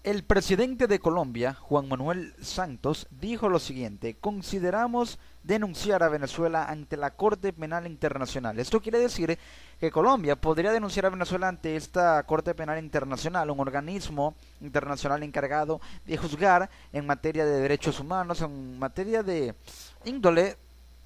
El presidente de Colombia, Juan Manuel Santos, dijo lo siguiente: consideramos denunciar a Venezuela ante la Corte Penal Internacional. Esto quiere decir que Colombia podría denunciar a Venezuela ante esta Corte Penal Internacional, un organismo internacional encargado de juzgar en materia de derechos humanos, en materia de índole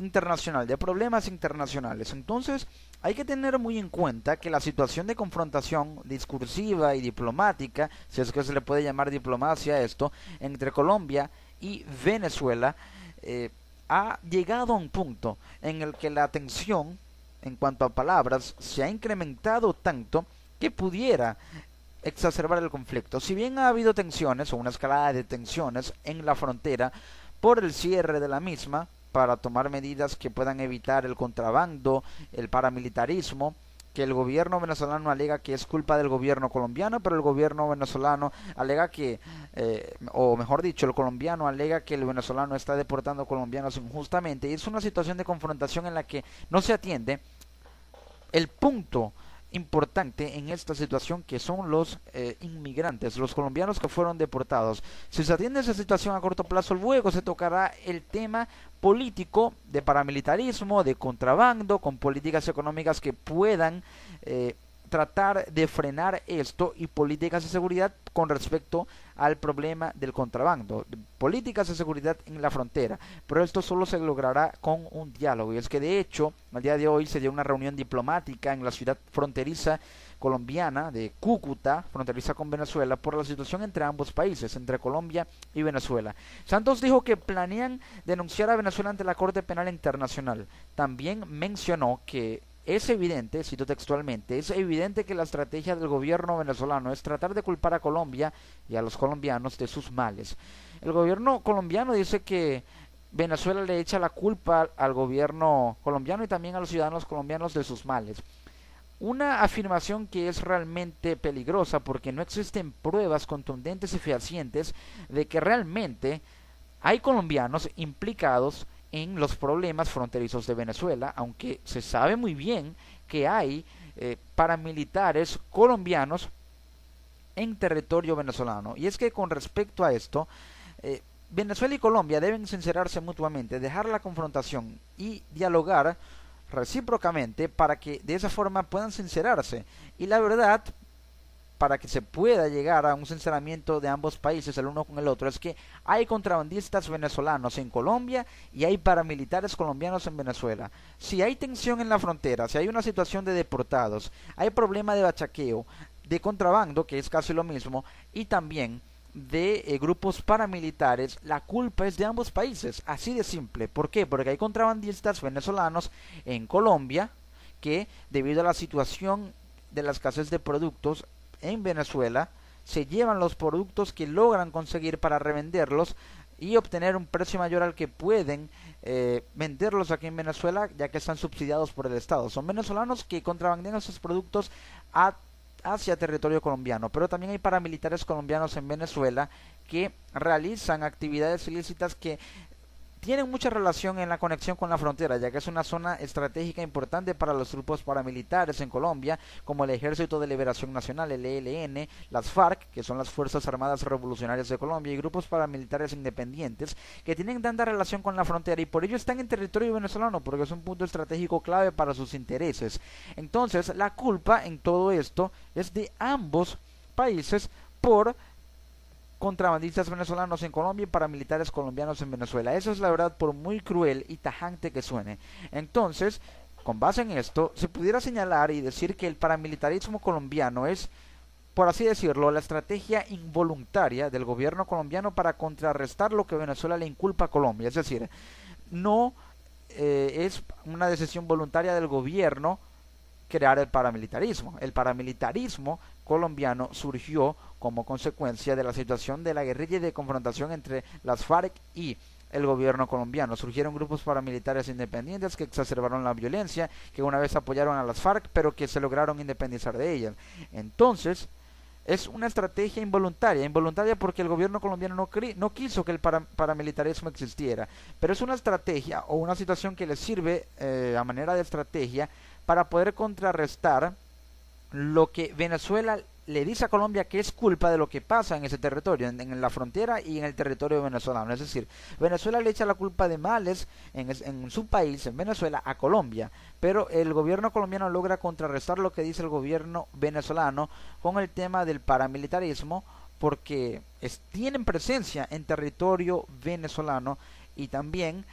internacional, de problemas internacionales. Entonces, hay que tener muy en cuenta que la situación de confrontación discursiva y diplomática, si es que se le puede llamar diplomacia a esto, entre Colombia y Venezuela, ha llegado a un punto en el que la tensión en cuanto a palabras se ha incrementado tanto que pudiera exacerbar el conflicto. Si bien ha habido tensiones o una escalada de tensiones en la frontera por el cierre de la misma, para tomar medidas que puedan evitar el contrabando, el paramilitarismo, que el gobierno venezolano alega que es culpa del gobierno colombiano, pero el gobierno venezolano alega que, o mejor dicho, el colombiano alega que el venezolano está deportando colombianos injustamente, y es una situación de confrontación en la que no se atiende el punto importante en esta situación, que son los inmigrantes, los colombianos que fueron deportados. Si se atiende esa situación a corto plazo, luego se tocará el tema político de paramilitarismo, de contrabando, con políticas económicas que puedan tratar de frenar esto, y políticas de seguridad con respecto al problema del contrabando, políticas de seguridad en la frontera. Pero esto solo se logrará con un diálogo, y es que de hecho al día de hoy se dio una reunión diplomática en la ciudad fronteriza colombiana de Cúcuta, fronteriza con Venezuela, por la situación entre ambos países, entre Colombia y Venezuela. Santos dijo que planean denunciar a Venezuela ante la Corte Penal Internacional. También mencionó que es evidente, cito textualmente, es evidente que la estrategia del gobierno venezolano es tratar de culpar a Colombia y a los colombianos de sus males. El gobierno colombiano dice que Venezuela le echa la culpa al gobierno colombiano y también a los ciudadanos colombianos de sus males. Una afirmación que es realmente peligrosa, porque no existen pruebas contundentes y fehacientes de que realmente hay colombianos implicados en los problemas fronterizos de Venezuela, aunque se sabe muy bien que hay paramilitares colombianos en territorio venezolano. Y es que con respecto a esto, Venezuela y Colombia deben sincerarse mutuamente, dejar la confrontación y dialogar recíprocamente para que de esa forma puedan sincerarse. Y la verdad, para que se pueda llegar a un sinceramiento de ambos países el uno con el otro, es que hay contrabandistas venezolanos en Colombia y hay paramilitares colombianos en Venezuela. Si hay tensión en la frontera, si hay una situación de deportados, hay problema de bachaqueo, de contrabando, que es casi lo mismo, y también de grupos paramilitares, la culpa es de ambos países, así de simple. ¿Por qué? Porque hay contrabandistas venezolanos en Colombia que, debido a la situación de la escasez de productos en Venezuela, se llevan los productos que logran conseguir para revenderlos y obtener un precio mayor al que pueden venderlos aquí en Venezuela, ya que están subsidiados por el Estado. Son venezolanos que contrabandean esos productos hacia territorio colombiano, pero también hay paramilitares colombianos en Venezuela que realizan actividades ilícitas que tienen mucha relación en la conexión con la frontera, ya que es una zona estratégica importante para los grupos paramilitares en Colombia, como el Ejército de Liberación Nacional, el ELN, las FARC, que son las Fuerzas Armadas Revolucionarias de Colombia, y grupos paramilitares independientes que tienen tanta relación con la frontera, y por ello están en territorio venezolano, porque es un punto estratégico clave para sus intereses. Entonces, la culpa en todo esto es de ambos países por contrabandistas venezolanos en Colombia y paramilitares colombianos en Venezuela. Eso es la verdad, por muy cruel y tajante que suene. Entonces, con base en esto, se pudiera señalar y decir que el paramilitarismo colombiano es, por así decirlo, la estrategia involuntaria del gobierno colombiano para contrarrestar lo que Venezuela le inculpa a Colombia. Es decir, no es una decisión voluntaria del gobierno crear el paramilitarismo. El paramilitarismo colombiano surgió como consecuencia de la situación de la guerrilla y de confrontación entre las FARC y el gobierno colombiano. Surgieron grupos paramilitares independientes que exacerbaron la violencia, que una vez apoyaron a las FARC, pero que se lograron independizar de ellas. Entonces, es una estrategia involuntaria porque el gobierno colombiano no quiso que el paramilitarismo existiera, pero es una estrategia o una situación que le sirve a manera de estrategia para poder contrarrestar lo que Venezuela le dice a Colombia que es culpa de lo que pasa en ese territorio, en la frontera y en el territorio venezolano. Es decir, Venezuela le echa la culpa de males en su país, en Venezuela, a Colombia, pero el gobierno colombiano logra contrarrestar lo que dice el gobierno venezolano con el tema del paramilitarismo, porque tienen presencia en territorio venezolano y también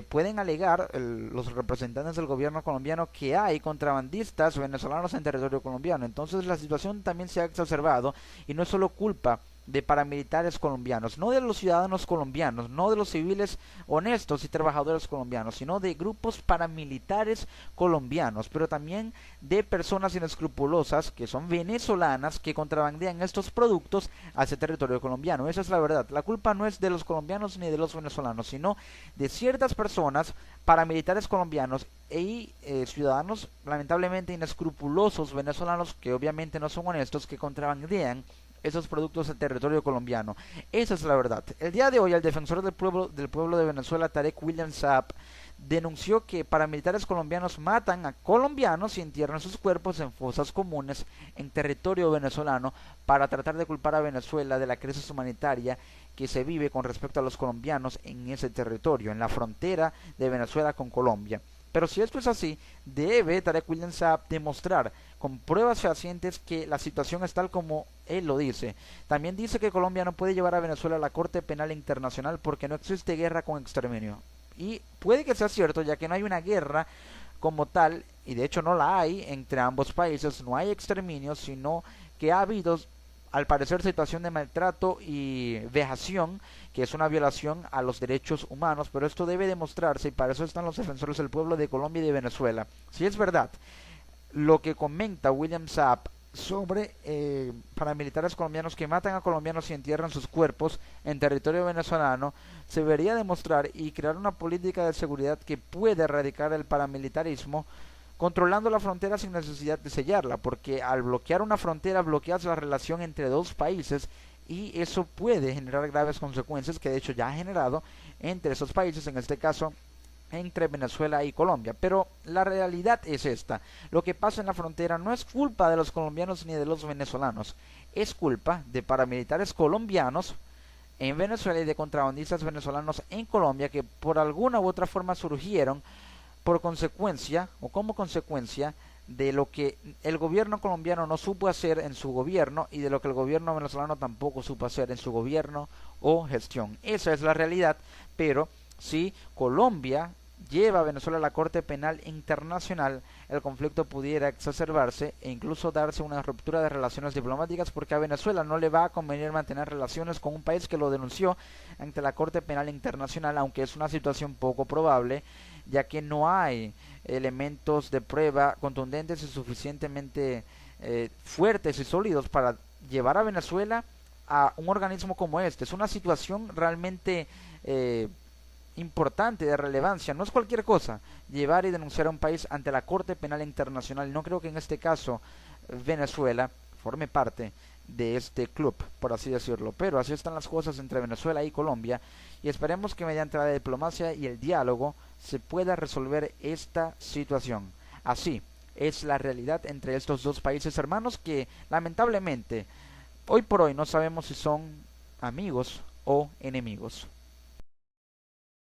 pueden alegar los representantes del gobierno colombiano que hay contrabandistas venezolanos en territorio colombiano. Entonces la situación también se ha exacerbado y no es solo culpa de paramilitares colombianos, no de los ciudadanos colombianos, no de los civiles honestos y trabajadores colombianos, sino de grupos paramilitares colombianos, pero también de personas inescrupulosas que son venezolanas que contrabandean estos productos hacia territorio colombiano. Esa es la verdad. La culpa no es de los colombianos ni de los venezolanos, sino de ciertas personas, paramilitares colombianos y ciudadanos lamentablemente inescrupulosos venezolanos que obviamente no son honestos, que contrabandean esos productos al territorio colombiano. Esa es la verdad. El día de hoy el defensor del pueblo de Venezuela, Tarek William Saab, denunció que paramilitares colombianos matan a colombianos y entierran sus cuerpos en fosas comunes en territorio venezolano para tratar de culpar a Venezuela de la crisis humanitaria que se vive con respecto a los colombianos en ese territorio, en la frontera de Venezuela con Colombia. Pero si esto es así, debe Tarek William Saab demostrar con pruebas fehacientes que la situación es tal como él lo dice. También dice que Colombia no puede llevar a Venezuela a la Corte Penal Internacional porque no existe guerra con exterminio. Y puede que sea cierto, ya que no hay una guerra como tal, y de hecho no la hay entre ambos países, no hay exterminio, sino que ha habido al parecer situación de maltrato y vejación, que es una violación a los derechos humanos, pero esto debe demostrarse y para eso están los defensores del pueblo de Colombia y de Venezuela. Si es verdad lo que comenta William Saab sobre paramilitares colombianos que matan a colombianos y entierran sus cuerpos en territorio venezolano, se debería demostrar y crear una política de seguridad que pueda erradicar el paramilitarismo, controlando la frontera sin necesidad de sellarla, porque al bloquear una frontera bloqueas la relación entre dos países y eso puede generar graves consecuencias que de hecho ya ha generado entre esos países, en este caso entre Venezuela y Colombia. Pero la realidad es esta: lo que pasa en la frontera no es culpa de los colombianos ni de los venezolanos, es culpa de paramilitares colombianos en Venezuela y de contrabandistas venezolanos en Colombia que por alguna u otra forma surgieron por consecuencia o como consecuencia de lo que el gobierno colombiano no supo hacer en su gobierno y de lo que el gobierno venezolano tampoco supo hacer en su gobierno o gestión. Esa es la realidad, pero si Colombia lleva a Venezuela a la Corte Penal Internacional, el conflicto pudiera exacerbarse e incluso darse una ruptura de relaciones diplomáticas, porque a Venezuela no le va a convenir mantener relaciones con un país que lo denunció ante la Corte Penal Internacional, aunque es una situación poco probable, ya que no hay elementos de prueba contundentes y suficientemente fuertes y sólidos para llevar a Venezuela a un organismo como este. Es una situación realmente importante, de relevancia. No es cualquier cosa llevar y denunciar a un país ante la Corte Penal Internacional. No creo que en este caso Venezuela forme parte de este club, por así decirlo, pero así están las cosas entre Venezuela y Colombia y esperemos que mediante la diplomacia y el diálogo se pueda resolver esta situación. Así es la realidad entre estos dos países hermanos que lamentablemente hoy por hoy no sabemos si son amigos o enemigos.